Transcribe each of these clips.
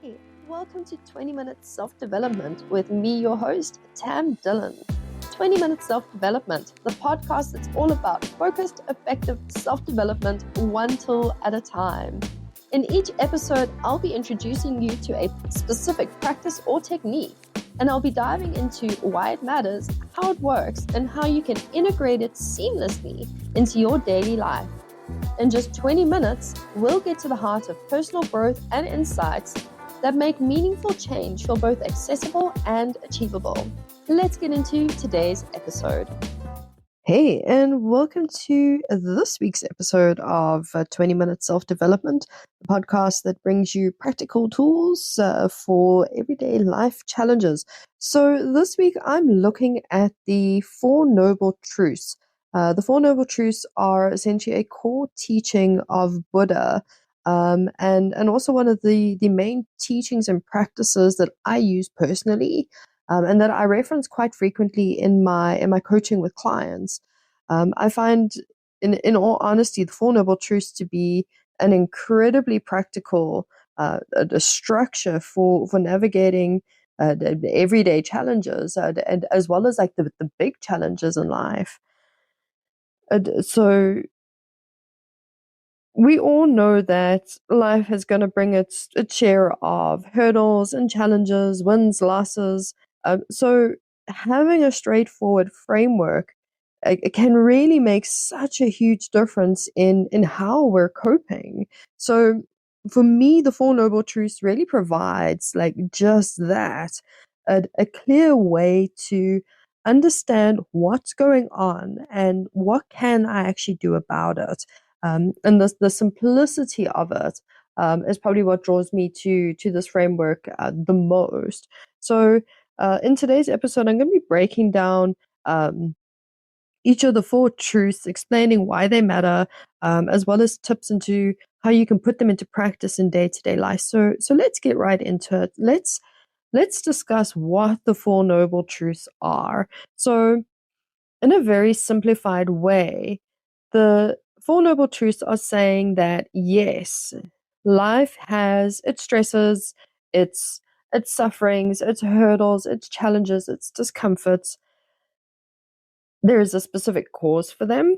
Hey, welcome to 20 Minutes Self-Development with me, your host, Tam Dillon. 20 Minutes Self-Development, the podcast that's all about focused, effective self-development, one tool at a time. In each episode, I'll be introducing you to a specific practice or technique, and I'll be diving into why it matters, how it works, and how you can integrate it seamlessly into your daily life. In just 20 minutes, we'll get to the heart of personal growth and insights that make meaningful change feel both accessible and achievable. Let's get into today's episode. Hey, and welcome to this week's episode of 20 Minutes Self-Development, the podcast that brings you practical tools for everyday life challenges. So this week, I'm looking at the Four Noble Truths. The Four Noble Truths are essentially a core teaching of Buddha, and also one of the main teachings and practices that I use personally, and that I reference quite frequently in my coaching with clients. I find, in all honesty, the Four Noble Truths to be an incredibly practical a structure for navigating the everyday challenges, and as well as like the big challenges in life. So we all know that life is going to bring its share of hurdles and challenges, wins, losses. So having a straightforward framework it can really make such a huge difference in how we're coping. So for me, the Four Noble Truths really provides like just that, a clear way to understand what's going on and what can I actually do about it. And the simplicity of it is probably what draws me to this framework the most. So in today's episode, I'm going to be breaking down each of the four truths, explaining why they matter, as well as tips into how you can put them into practice in day-to-day life. So let's get right into it. Let's discuss what the Four Noble Truths are. So in a very simplified way, the Four Noble Truths are saying that, yes, life has its stresses, its sufferings, its hurdles, its challenges, its discomforts. There is a specific cause for them,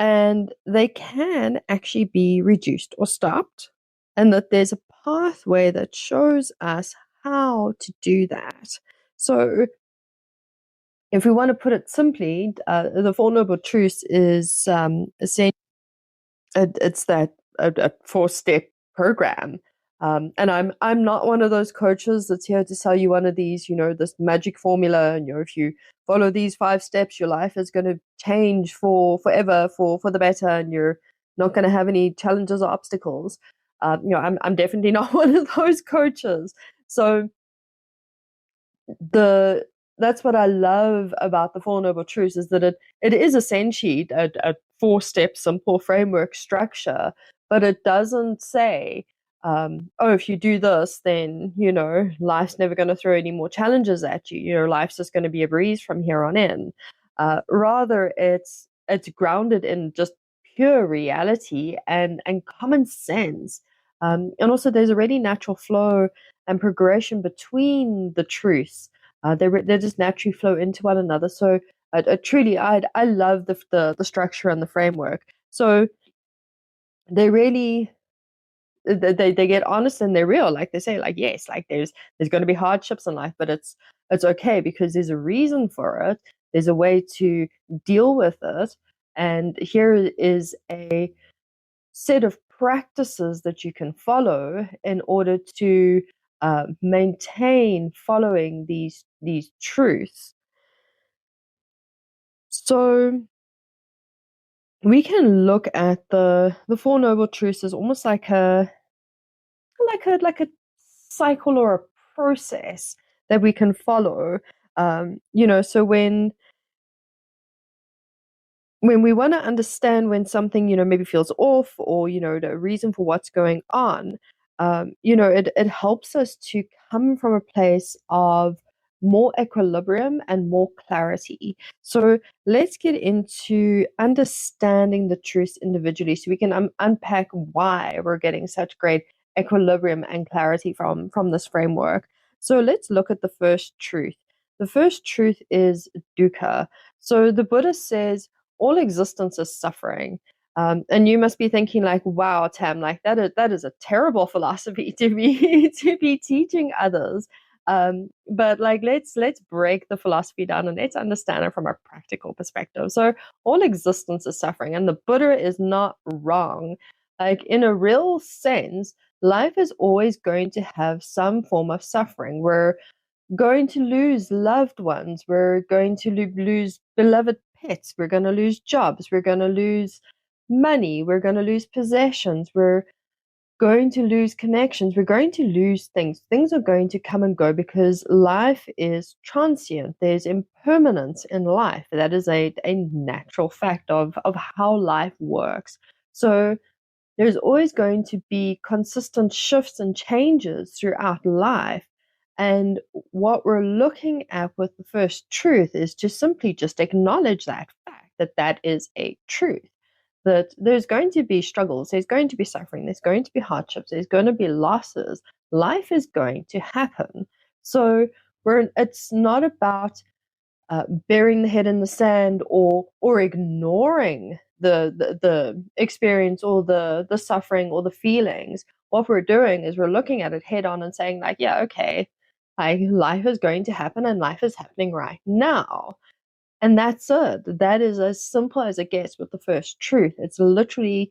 and they can actually be reduced or stopped, and that there's a pathway that shows us how to do that. So if we want to put it simply, the Four Noble Truths is essentially it's that a four-step program. And I'm not one of those coaches that's here to sell you one of these, this magic formula. And if you follow these 5 steps, your life is going to change forever for the better, and you're not going to have any challenges or obstacles. I'm definitely not one of those coaches. So that's what I love about the Four Noble Truths, is that it is essentially a 4-step simple framework structure, but it doesn't say, if you do this, then, life's never going to throw any more challenges at you. Life's just going to be a breeze from here on in. Rather, it's grounded in just pure reality and common sense. And also there's already natural flow and progression between the truths. They just naturally flow into one another. So truly, I love the structure and the framework. So they really they get honest and they're real. Like they say, like, yes, like there's going to be hardships in life, but it's okay because there's a reason for it. There's a way to deal with it, and here is a set of practices that you can follow in order to maintain following these truths. So we can look at the Four Noble Truths as almost like a cycle or a process that we can follow. So when we want to understand when something, maybe feels off, or, the reason for what's going on, it helps us to come from a place of more equilibrium and more clarity. So let's get into understanding the truths individually so we can unpack why we're getting such great equilibrium and clarity from this framework. So let's look at the first truth. The first truth is dukkha. So the Buddha says all existence is suffering. And you must be thinking like, wow, Tam, like that is a terrible philosophy to be to be teaching others. But like let's break the philosophy down and let's understand it from a practical perspective. So all existence is suffering, and the Buddha is not wrong. Like in a real sense, life is always going to have some form of suffering. We're going to lose loved ones. We're going to lose beloved pets. We're going to lose jobs. We're going to lose money. We're going to lose possessions. We're going to lose connections. We're going to lose things. Things are going to come and go because life is transient. There's impermanence in life. That is a natural fact of how life works. So there's always going to be consistent shifts and changes throughout life. And what we're looking at with the first truth is to simply just acknowledge that fact that that is a truth. That there's going to be struggles, there's going to be suffering, there's going to be hardships, there's going to be losses. Life is going to happen. So it's not about burying the head in the sand or ignoring the experience or the suffering or the feelings. What we're doing is we're looking at it head on and saying like, yeah, okay, like life is going to happen and life is happening right now. And that's it. That is as simple as it gets with the first truth. It's literally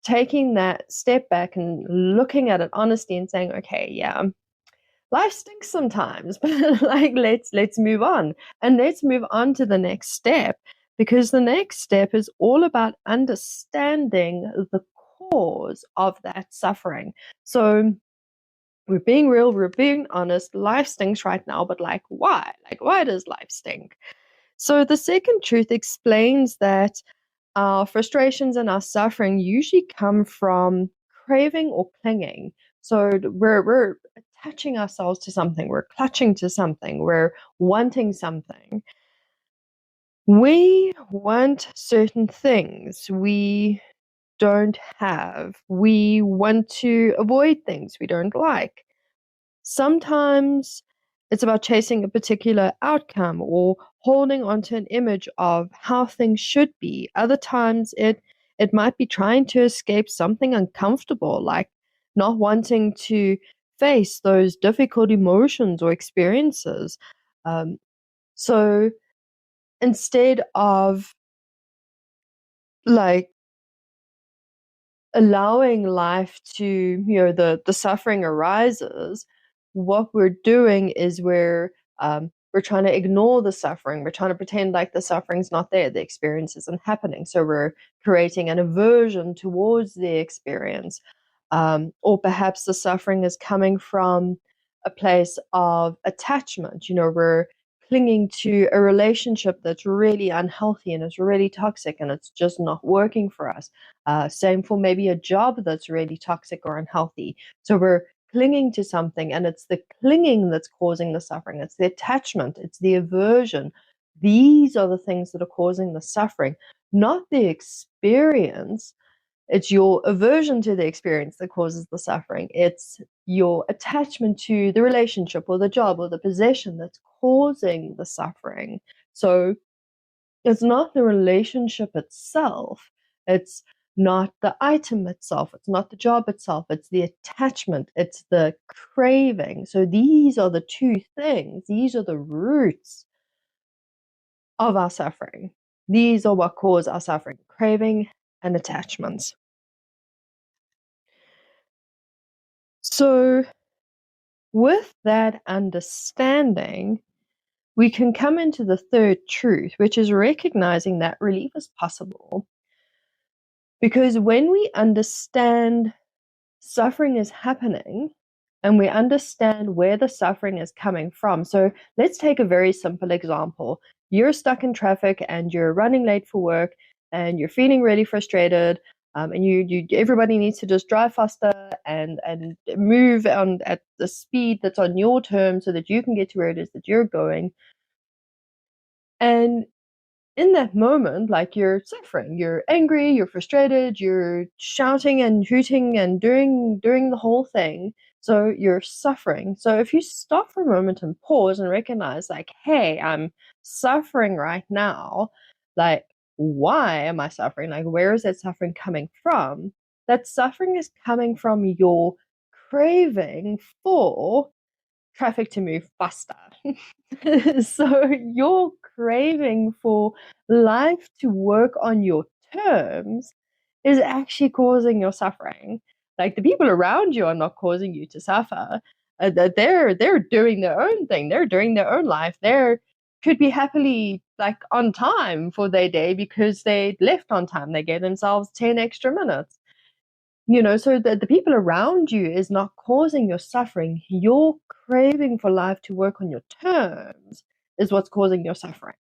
taking that step back and looking at it honestly and saying, okay, yeah, life stinks sometimes, but like let's move on. And let's move on to the next step, because the next step is all about understanding the cause of that suffering. So we're being real, we're being honest. Life stinks right now, but like why? Like why does life stink? So the second truth explains that our frustrations and our suffering usually come from craving or clinging. So we're attaching ourselves to something, we're clutching to something, we're wanting something. We want certain things we don't have. We want to avoid things we don't like. Sometimes it's about chasing a particular outcome or holding onto an image of how things should be. Other times it might be trying to escape something uncomfortable, like not wanting to face those difficult emotions or experiences. Um, so instead of like allowing life to, the suffering arises, what we're doing is we're trying to ignore the suffering. We're trying to pretend like the suffering's not there, the experience isn't happening. So we're creating an aversion towards the experience. Or perhaps the suffering is coming from a place of attachment. We're clinging to a relationship that's really unhealthy and it's really toxic and it's just not working for us. Same for maybe a job that's really toxic or unhealthy. So we're clinging to something, and it's the clinging that's causing the suffering. It's the attachment, it's the aversion. These are the things that are causing the suffering, not the experience. It's your aversion to the experience that causes the suffering. It's your attachment to the relationship or the job or the possession that's causing the suffering. So it's not the relationship itself. It's not the item itself. It's not the job itself. It's the attachment. It's the craving. So these are the two things. These are the roots of our suffering. These are what cause our suffering: craving and attachments. So with that understanding, we can come into the third truth, which is recognizing that relief is possible. Because when we understand suffering is happening and we understand where the suffering is coming from. So let's take a very simple example. You're stuck in traffic and you're running late for work and you're feeling really frustrated. And everybody needs to just drive faster and move on at the speed that's on your terms so that you can get to where it is that you're going. And in that moment, like you're suffering, you're angry, you're frustrated, you're shouting and hooting and doing the whole thing. So you're suffering. So if you stop for a moment and pause and recognize, like, hey, I'm suffering right now, like, why am I suffering? Like, where is that suffering coming from? That suffering is coming from your craving for traffic to move faster. So your craving for life to work on your terms is actually causing your suffering. Like the people around you are not causing you to suffer. They're doing their own thing. They're doing their own life. They're could be happily like on time for their day because they left on time. They gave themselves 10 extra minutes. So the people around you is not causing your suffering. Your craving for life to work on your terms is what's causing your suffering.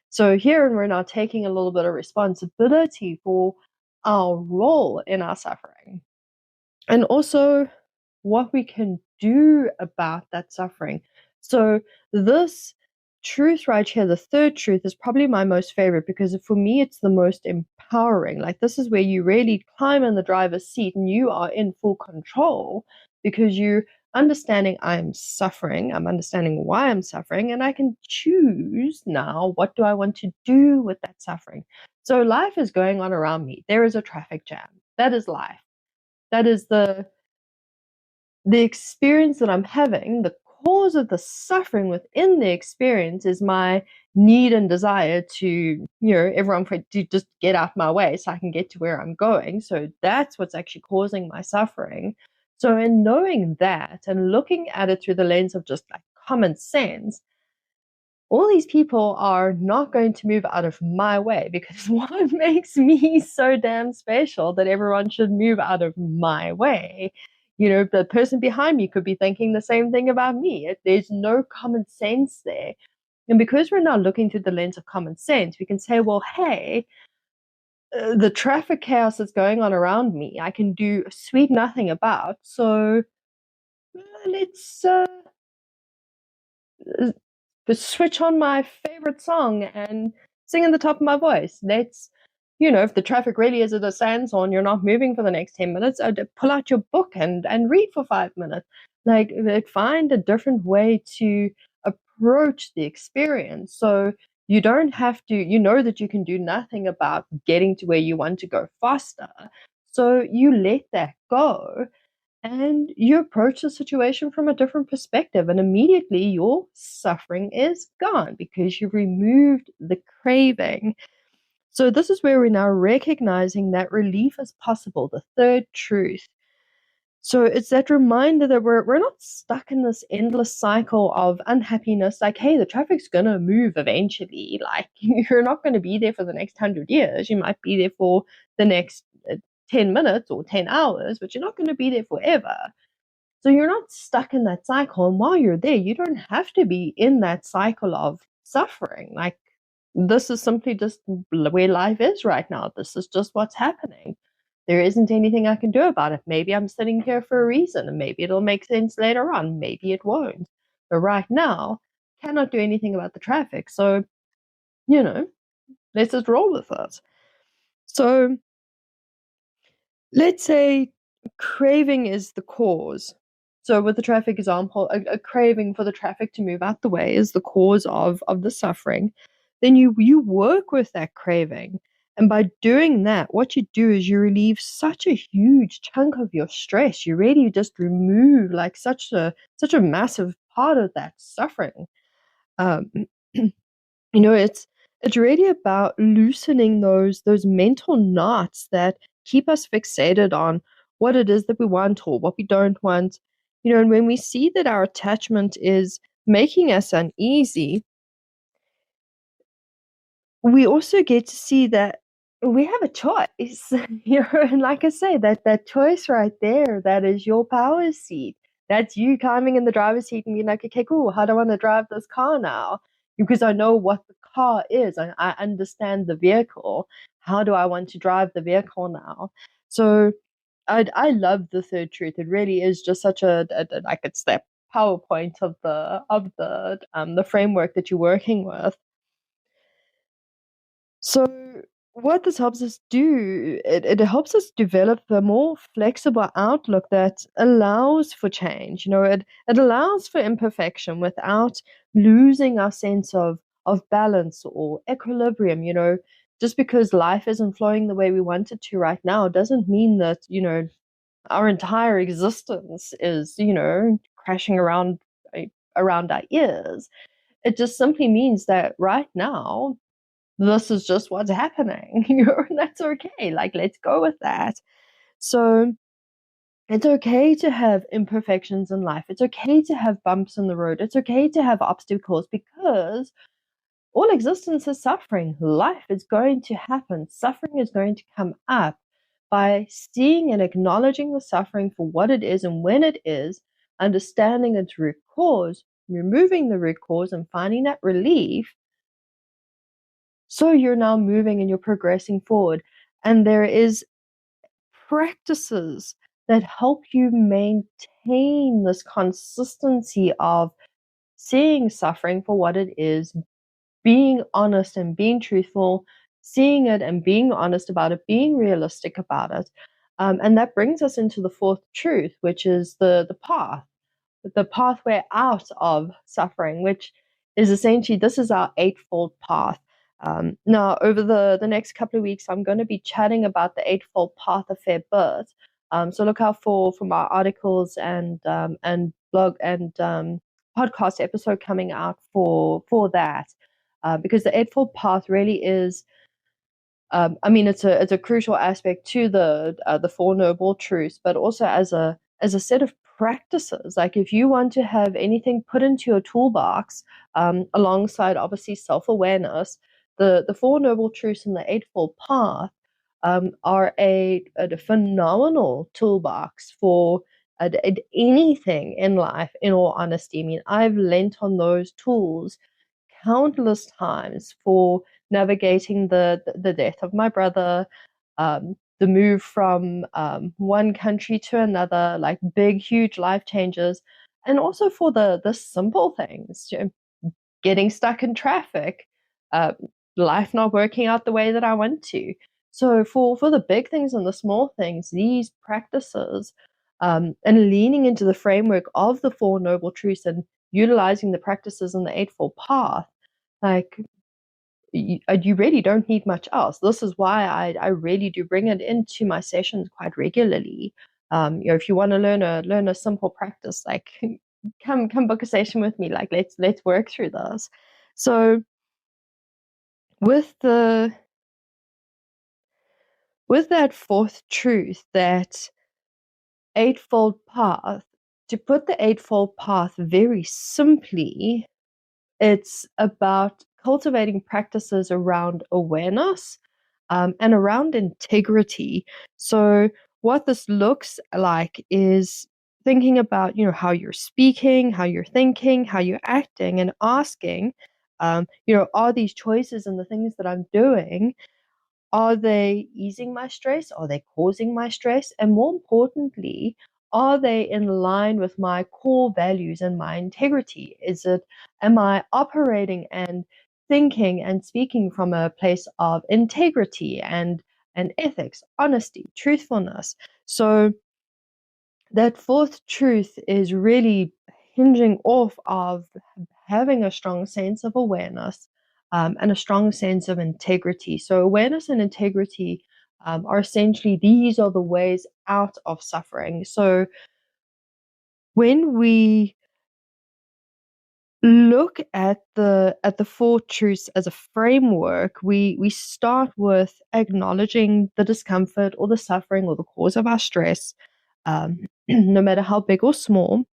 So here and we're now taking a little bit of responsibility for our role in our suffering. And also what we can do about that suffering. So this truth right here, the third truth, is probably my most favorite because for me it's the most empowering. Like this is where you really climb in the driver's seat and you are in full control because you're understanding I'm suffering, I'm understanding why I'm suffering, and I can choose now what do I want to do with that suffering. So life is going on around me. There is a traffic jam. That is life. That is the experience that I'm having. The cause of the suffering within the experience is my need and desire to, everyone to just get out my way so I can get to where I'm going. So that's what's actually causing my suffering. So in knowing that and looking at it through the lens of just like common sense, all these people are not going to move out of my way because what makes me so damn special that everyone should move out of my way? The person behind me could be thinking the same thing about me. There's no common sense there. And because we're now looking through the lens of common sense, we can say, well, hey, the traffic chaos that's going on around me, I can do sweet nothing about. So let's switch on my favorite song and sing in the top of my voice. If the traffic really is at a standstill, you're not moving for the next 10 minutes, pull out your book and read for 5 minutes. Like find a different way to approach the experience. So you don't have to, that you can do nothing about getting to where you want to go faster. So you let that go and you approach the situation from a different perspective, and immediately your suffering is gone because you've removed the craving. So, this is where we're now recognizing that relief is possible, the third truth. So, it's that reminder that we're not stuck in this endless cycle of unhappiness. Like, hey, the traffic's going to move eventually. Like, you're not going to be there for the next 100 years. You might be there for the next 10 minutes or 10 hours, but you're not going to be there forever. So you're not stuck in that cycle. And while you're there, you don't have to be in that cycle of suffering. Like, this is simply just where life is right now. This is just what's happening. There isn't anything I can do about it. Maybe I'm sitting here for a reason, and maybe it'll make sense later on. Maybe it won't. But right now, cannot do anything about the traffic. So, let's just roll with it. So, let's say craving is the cause. So with the traffic example, a craving for the traffic to move out the way is the cause of the suffering. Then you work with that craving. And by doing that, what you do is you relieve such a huge chunk of your stress. You really just remove like such a massive part of that suffering. Um, it's really about loosening those mental knots that keep us fixated on what it is that we want or what we don't want. And when we see that our attachment is making us uneasy, we also get to see that we have a choice. And like I say, that choice right there, that is your power seat. That's you climbing in the driver's seat and being like, okay, cool, how do I want to drive this car now? Because I know what the car is. I understand the vehicle. How do I want to drive the vehicle now? So I love the third truth. It really is just such like it's that PowerPoint of the framework that you're working with. So what this helps us do, it helps us develop a more flexible outlook that allows for change. It allows for imperfection without losing our sense of balance or equilibrium. Just because life isn't flowing the way we want it to right now doesn't mean that, our entire existence is, crashing around our ears. It just simply means that right now this is just what's happening, and that's okay. Like, let's go with that. So it's okay to have imperfections in life. It's okay to have bumps in the road. It's okay to have obstacles, because all existence is suffering. Life is going to happen. Suffering is going to come up. By seeing and acknowledging the suffering for what it is and when it is, understanding its root cause, removing the root cause, and finding that relief. So you're now moving and you're progressing forward. And there is practices that help you maintain this consistency of seeing suffering for what it is, being honest and being truthful, seeing it and being honest about it, being realistic about it. And that brings us into the fourth truth, which is the path, the pathway out of suffering, which is essentially, this is our eightfold path. Now, over the next couple of weeks, I'm going to be chatting about the eightfold path a fair bit. So look out for my articles and blog and podcast episode coming out for that, because the eightfold path really is, I mean, it's a crucial aspect to the Four Noble Truths, but also as a set of practices. Like, if you want to have anything put into your toolbox, alongside obviously self-awareness, the Four Noble Truths and the Eightfold Path are a phenomenal toolbox for anything in life. In all honesty, I mean, I've lent on those tools countless times for navigating the death of my brother, the move from one country to another, like big, huge life changes, and also for the simple things, getting stuck in traffic, uh, life not working out the way that I want to. So for the big things and the small things, these practices, and leaning into the framework of the Four Noble Truths and utilizing the practices in the Eightfold Path, like, you really don't need much else. This is why I really do bring it into my sessions quite regularly. If you want to learn a simple practice, like, come book a session with me. Like, let's work through this. So with that fourth truth, that eightfold path, to put the eightfold path very simply, it's about cultivating practices around awareness, and around integrity. So, what this looks like is thinking about, how you're speaking, how you're thinking, how you're acting, and asking, are these choices and the things that I'm doing, are they easing my stress? Are they causing my stress? And more importantly, are they in line with my core values and my integrity? Am I operating and thinking and speaking from a place of integrity and ethics, honesty, truthfulness? So that fourth truth is really hinging off of having a strong sense of awareness, and a strong sense of integrity. So awareness and integrity, are essentially, these are the ways out of suffering. So when we look at the four truths as a framework, we start with acknowledging the discomfort or the suffering or the cause of our stress, no matter how big or small.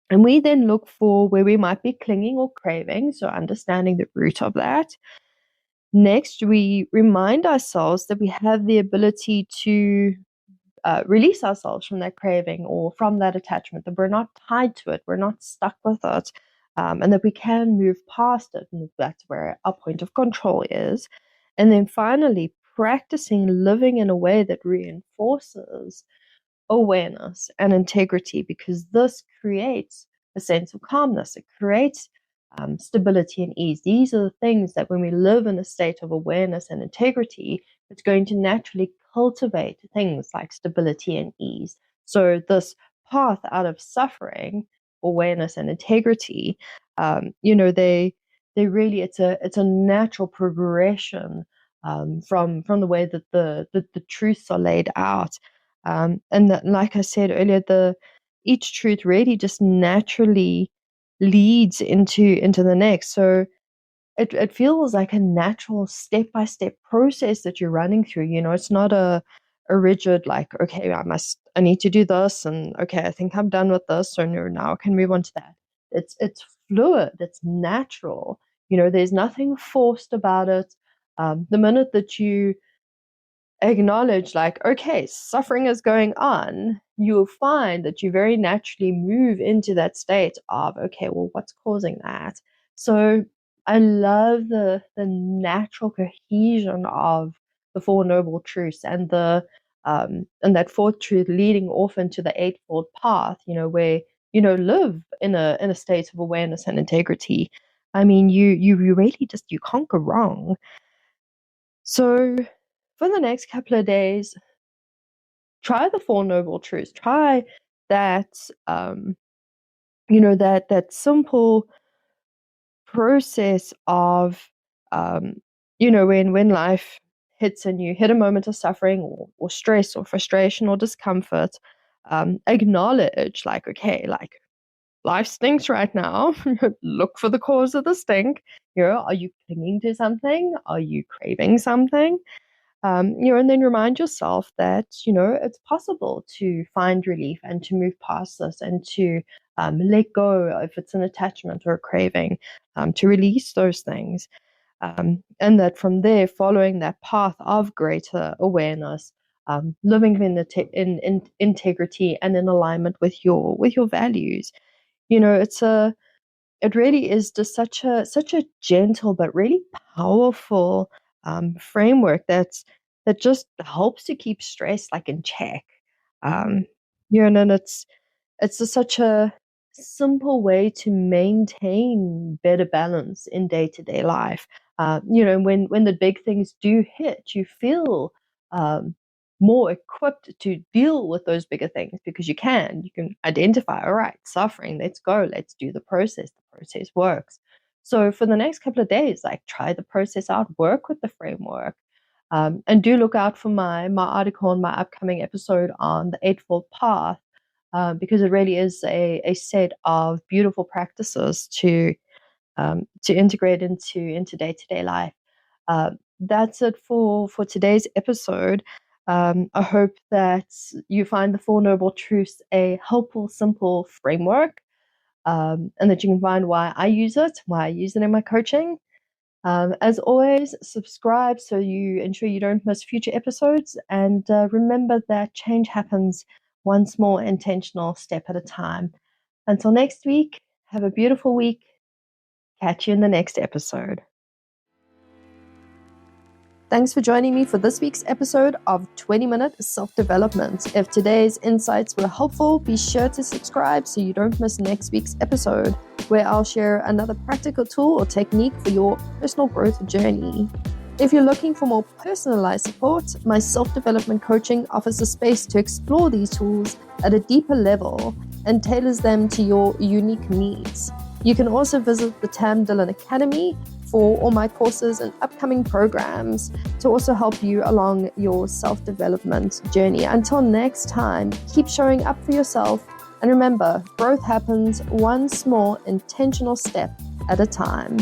And we then look for where we might be clinging or craving, so understanding the root of that. Next, we remind ourselves that we have the ability to release ourselves from that craving or from that attachment, that we're not tied to it, we're not stuck with it, and that we can move past it. And that's where our point of control is. And then finally, practicing living in a way that reinforces awareness and integrity, because this creates a sense of calmness. It creates stability and ease. These are the things that when we live in a state of awareness and integrity, it's going to naturally cultivate things like stability and ease. So this path out of suffering, awareness and integrity, they really, it's a natural progression from the way that the truths are laid out. And that, like I said earlier, each truth really just naturally leads into the next. So it feels like a natural step-by-step process that you're running through. It's not a rigid, like, okay, I need to do this, and okay, I think I'm done with this, so no, now I can move on to that. It's fluid, it's natural. There's nothing forced about it. The minute that you acknowledge, like, okay, suffering is going on, you'll find that you very naturally move into that state of, okay, well, what's causing that? So I love the natural cohesion of the Four Noble Truths and and that fourth truth leading off into the Eightfold Path, where live in a state of awareness and integrity. I mean, you really just, you can't go wrong. So for the next couple of days, try the Four Noble Truths. Try that, that simple process of, when life hits and you hit a moment of suffering or stress or frustration or discomfort, acknowledge, like, okay, like, life stinks right now. Look for the cause of the stink. Are you clinging to something? Are you craving something? And then remind yourself that, it's possible to find relief and to move past this and to let go if it's an attachment or a craving, to release those things. And that from there, following that path of greater awareness, living in integrity and in alignment with your values. It really is just such a gentle but really powerful framework that just helps to keep stress, like, in check. Um, and it's just such a simple way to maintain better balance in day-to-day life. When the big things do hit, you feel um, more equipped to deal with those bigger things, because you can identify, all right, suffering, let's go, let's do the process works. So for the next couple of days, like, try the process out, work with the framework, and do look out for my article and my upcoming episode on the Eightfold Path, because it really is a set of beautiful practices to integrate into day-to-day life. That's it for today's episode. I hope that you find the Four Noble Truths a helpful, simple framework, and that you can find why I use it in my coaching. As always, subscribe so you ensure you don't miss future episodes. And remember that change happens one small intentional step at a time. Until next week, have a beautiful week. Catch you in the next episode. Thanks for joining me for this week's episode of 20-Minute Self-Development. If today's insights were helpful, be sure to subscribe so you don't miss next week's episode, where I'll share another practical tool or technique for your personal growth journey. If you're looking for more personalized support, my self-development coaching offers a space to explore these tools at a deeper level and tailors them to your unique needs. You can also visit the Tam Dillon Academy for all my courses and upcoming programs to also help you along your self-development journey. Until next time, keep showing up for yourself, and remember, growth happens one small intentional step at a time.